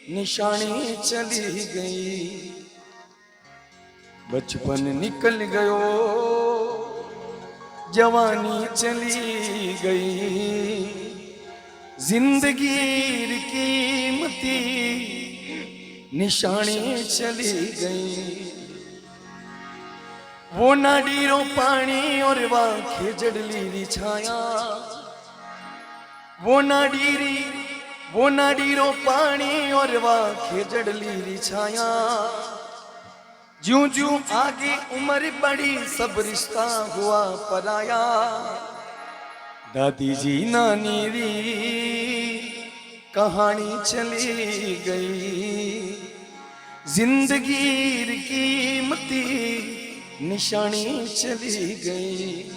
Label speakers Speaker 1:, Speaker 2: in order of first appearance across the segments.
Speaker 1: निशानी चली गई, बचपन निकल गयो, जवानी चली गई, जिंदगी कीमती निशानी चली गई। वो नाडीरो पानी और वाखे जड़ली छाया, वो नाडीरो पानी और वाखे जड़ली छाया। ज्यों ज्यों आगे उम्र बढ़ी सब रिश्ता हुआ पराया। दादी जी नानी री कहानी चली गई, जिंदगी कीमती निशानी चली गई।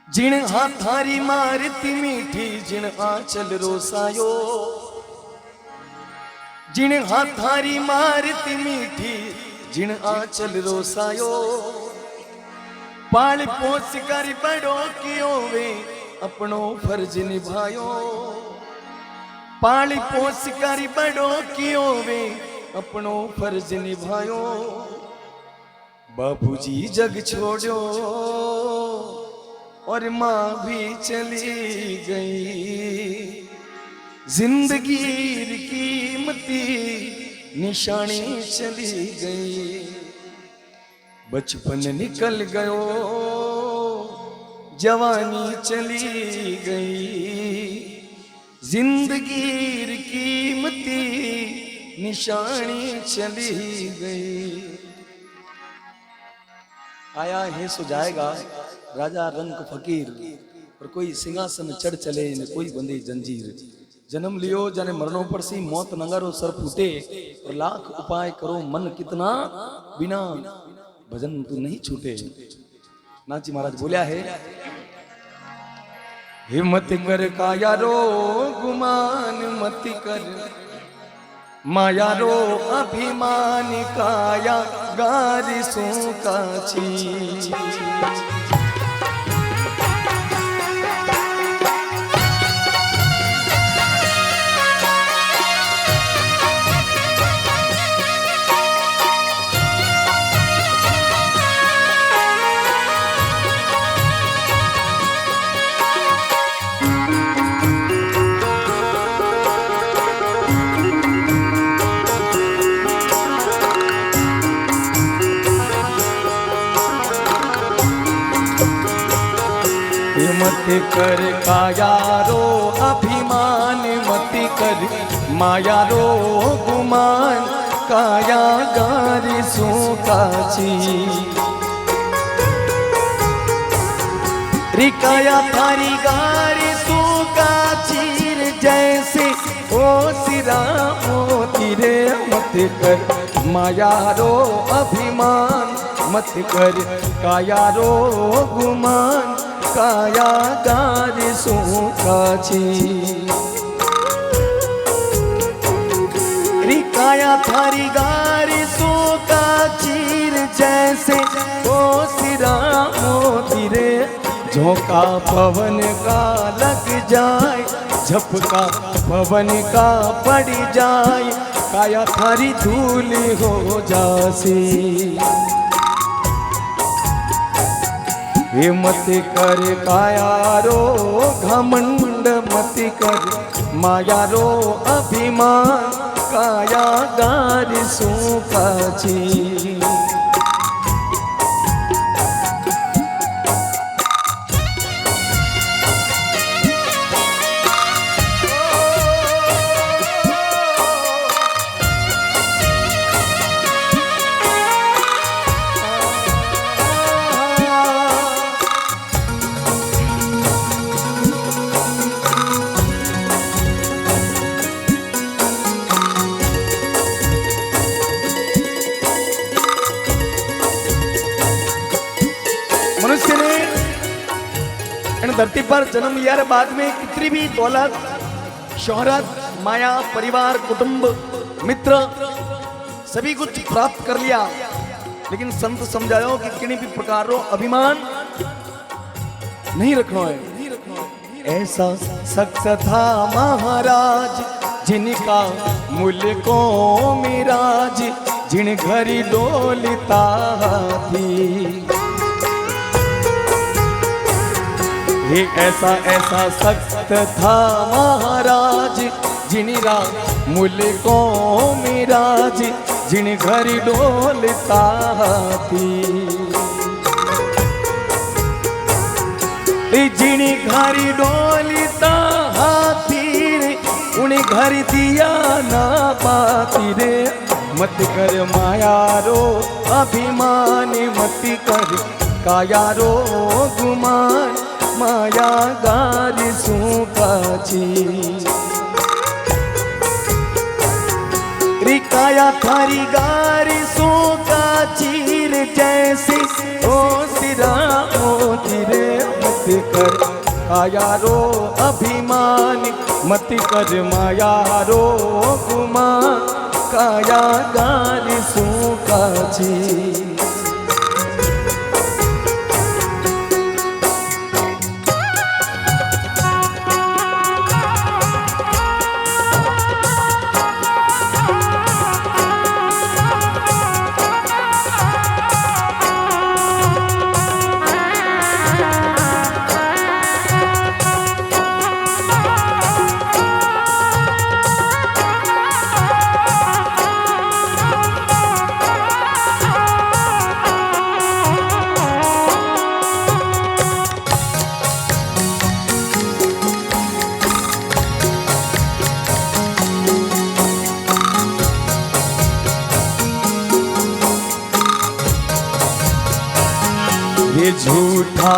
Speaker 1: जिन हाथारी मारती मीठी जिन आंचल रोसायो, जिन हाथारी मारती मीठी जिन आंचल रोसायो। पाल पोस कर बड़ो कियो वे अपनो फर्ज निभायो, पाल पोस कर बड़ो कियो वे अपनो फर्ज निभायो। बापूजी जग छोड़ो और माँ भी चली गई, जिंदगी कीमती निशानी चली गई। बचपन निकल गयो, जवानी चली गई, जिंदगी कीमती निशानी चली गई। आया है सो जाएगा, राजा रंग फकीर, पर कोई सिंहासन चढ़ चले न कोई बंदे जंजीर। जन्म लियो जाने मरणों पर सी मौत नंगारो सर फूटे, और लाख उपाय करो मन कितना बिना भजन तू नहीं छूटे। नाची महाराज बोलिया है, हिम्मत कर कायारो गुमान मत कर, मायारो अभिमान काया गारिसों का छी। मत कर कायारो अभिमान मत कर, मायारो गुमान काया गारिसों का छी। रिकाया थारी गारिसों का चीर जैसे ओ सिरा मोती रे। मत कर मायारो अभिमान मत कर, कायारो गुमान काया गारिसों का छी। रिकाया थारी गारिसों का चीर जैसे ओ सिरा मोती रे। झोंका पवन का लग जाए, झपका पवन का पड़ जाए, काया थारी धूल हो जासी। मत कर कायारो घमंड मत कर, मायारो अभिमान काया गारिसों का छी। मनुष्य ने इन धरती पर जन्म लिया रे, बाद में कितनी भी दौलत, शोहरत, माया, परिवार, कुटुंब, मित्र सभी कुछ प्राप्त कर लिया, लेकिन संत समझायो कि किसी भी प्रकार रो अभिमान नहीं रखना है। ऐसा सख्त था महाराज जिनका मूल्य को मिराज जिन घरी डोलता थी। ये ऐसा ऐसा सख्त था महाराज जिनका मूल्य को मिराज जिन घरी डोलता थी। जिन घरी डोलता हाथी उन्हें घर दिया ना पाती रे। मत कर माया रो अभिमान मत कर काया रो गुमान माया गारी सूकाची। रिकाया थारी गारी सूकाची रे जैसे ओ सिरा मोती रे। मत कर काया रो अभिमान मत कर माया रो गुमान काया गारी सूकाची। ये झूठा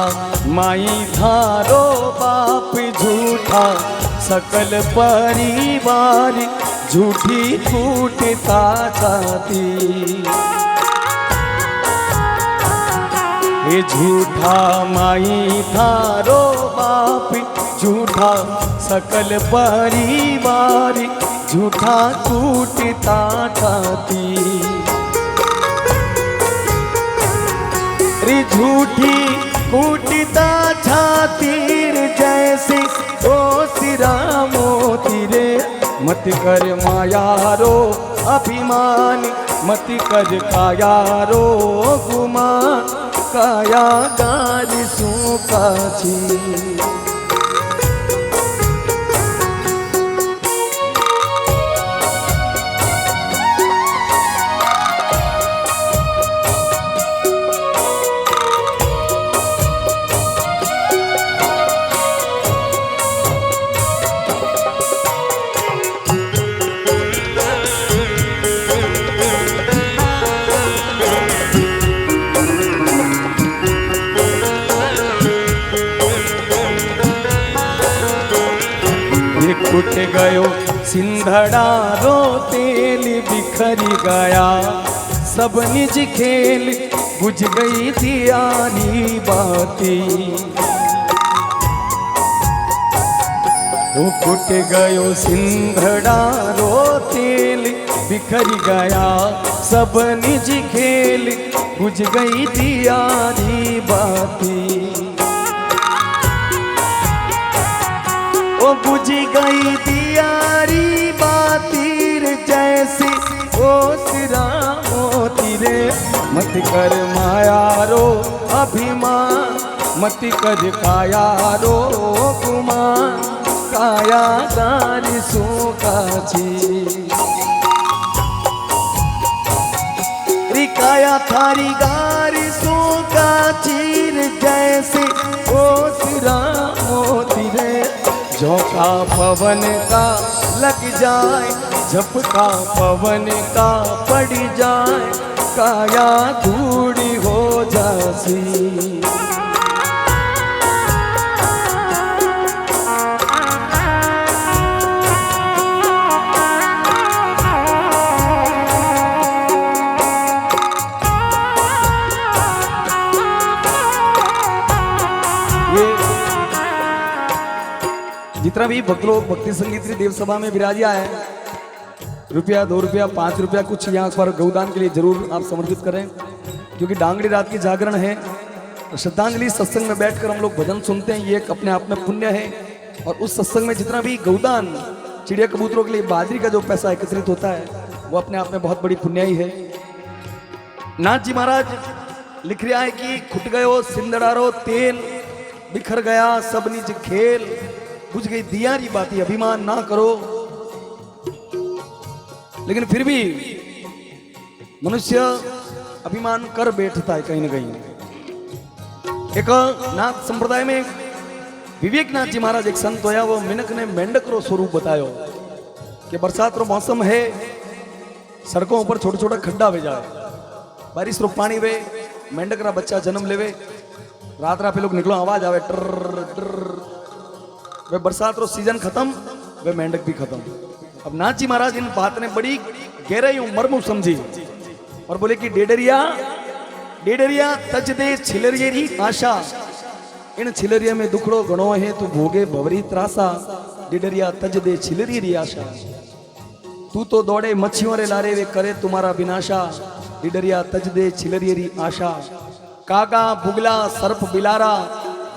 Speaker 1: माई थारो बाप झूठा सकल परिवार झूठी फूटता जाती। ये झूठा माई थारो बाप झूठा सकल परिवार झूठा टूटता जाती। रे झूठी कूटता छातीर जैसे ओ सिरा मोती रे। मत कर माया रो अभिमान मत कर काया रो गुमान काया गारी सूकाची। उठ गयो सिंधड़ा रो तेल बिखरी गया सब निज खेल बुझ गई दियानी बाती। वो उठ गयो सिंधड़ा रो तेल बिखरी गया सब निज खेल बुझ गई दियानी बाती। ओ बुझ गई दियारी बातीर जैसे ओ सिरा मोती रे। मत कर माया रो अभिमान मत कर काया रो गुमान काया गारी सूकाची। रिकाया थारी गारी सूकाची रे जैसे ओ सिरा मोती रे। झोंका पवन का लग जाए झपका पवन का पड़ जाए काया धूड़ी हो जासी। जितना भी भक्त लोग भक्ति संगीत की देव सभा में विराजिया है, रुपया 2 रुपया 5 रुपया कुछ यहाँ पर गौदान के लिए जरूर आप समर्पित करें, क्योंकि डांगड़ी रात की जागरण है। श्रद्धांजलि सत्संग में बैठकर हम लोग भजन सुनते हैं, ये एक अपने आप में पुण्य है। और उस सत्संग में जितना भी गौदान चिड़िया कबूतरों के लिए बाजरी का जो पैसा एकत्रित होता है वो अपने आप में बहुत बड़ी पुण्याई है। नाथ जी महाराज लिख रहा है कि खुट गयो सिंदड़ारो तेल, बिखर गया सब निज खेल, बुझ गई दिया री बाती अभिमान ना करो। लेकिन फिर भी मनुष्य अभिमान कर बैठता है कहीं ना कहीं। एक नाथ संप्रदाय में विवेकनाथ जी महाराज एक संत होया, वो मिनक ने मेंढक रो स्वरूप बतायो कि बरसात रो मौसम है, सड़कों पर छोटा छोटा खड्डा वे जाए, बारिश रो पानी वे, मेंढक रा बच्चा जन्म लेवे, रात पे लोग निकलो आवाज आवे टर टर, वे बरसात रो सीजन खत्म, वे मेंढक भी खत्म। अब नाथ जी महाराज इन बात ने बड़ी गहराई मर्म समझी और बोले कि डेडरिया डेडरिया तज दे छिलरियरी आशा, इन छिलरिया में दुखड़ो गणो है तू भोगे भवरी त्रासा, डेडरिया तज दे छिलरियरी आशा, तू तो दौड़े मच्छियों रे लारे वे करे तुम्हारा विनाशा, डेडरिया तज दे छिलरियरी आशा, कागा बुगला सर्प बिलारा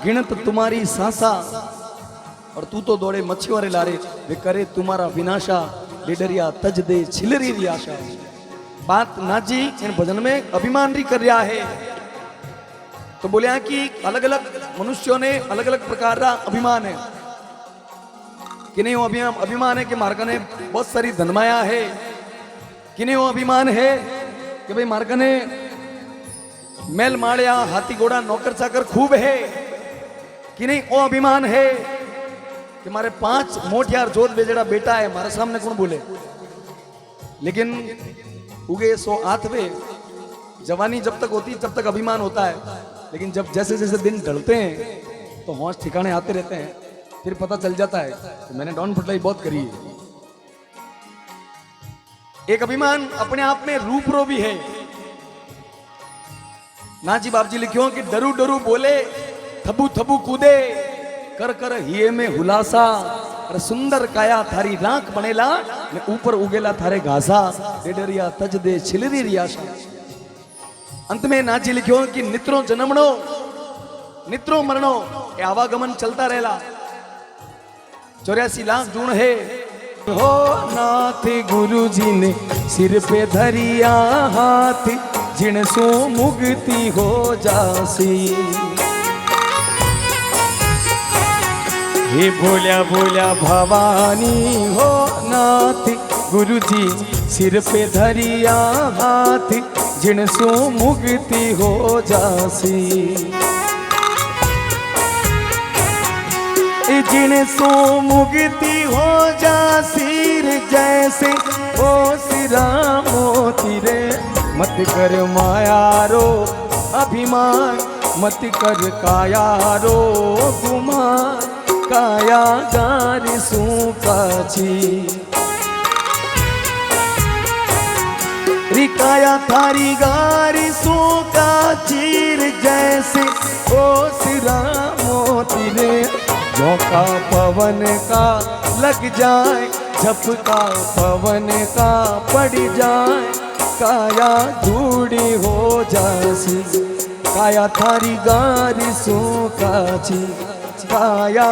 Speaker 1: गिनत तुम्हारी सांसा, और तू तो दौड़े मच्छियों रे लारे वे करे तुम्हारा विनाशा, डेडरिया तज दे छिलरियरी आशा। बात नाथ जी इन भजन में अभिमान री कर रहा है। तो बोले कि अलग अलग मनुष्यों ने अलग अलग प्रकार का अभिमान है कि नहीं, वो अभिमान है कि मार्ग ने बहुत सारी धनमाया है, कि नहीं वो अभिमान है कि भाई मार्ग ने मेल माड़िया हाथी घोड़ा नौकर चाकर खूब है, कि नहीं वो अभिमान है कि मारे 5 मोटियार जोत बेजड़ा बेटा है, हमारे सामने कौन बोले। लेकिन उगे 100 आठवे, जवानी जब तक होती तब तक अभिमान होता है, लेकिन जब जैसे जैसे दिन ढलते हैं तो होश ठिकाने आते रहते हैं, फिर पता चल जाता है तो मैंने डॉन फुटलाई बहुत करी है। एक अभिमान अपने आप में रूपरो भी है। नाथ जी बाप जी लिखियो कि डरू डरू बोले थबू थबू कूदे, कर कर हिये में हुलासा, अरे सुंदर काया थारी राख बनेला ने ऊपर उगेला थारे घासा, डेडरिया तज दे छिलरी रियाशा। अंत में नाथ जी लिखियो कि नित्रो जन्मणो नित्रो मरणो ये आवागमन चलता रहेला, 84 लाख जून है हो नाथ गुरु जी ने सिर पे धरिया हाथ, जिन सो मुक्ति हो जासी। हे भोल्या भोल्या भवानी हो नाथ गुरु जी सिर पे धरिया हाथ, जिन सो मुक्ति हो जासी। जिन सो मुक्ति हो जासी जैसे ओ सिरा मोती रे, मत कर माया रो अभिमान, मत कर काया रो गुमान, काया गारी सू काची। रिकाया थारी गारी सू काचीर जैसे ओ सिरा मोती रे, झोंका पवन का लग जाए, झपका पवन का पड़ जाए, काया धूड़ी हो जासी। काया थारी गारी सू काची, काया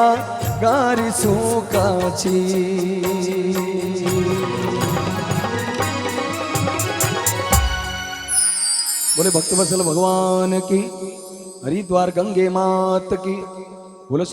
Speaker 1: गारी सू काची। बोले भक्तवत्सल भगवान की, हरिद्वार गंगे मात की। बोलो।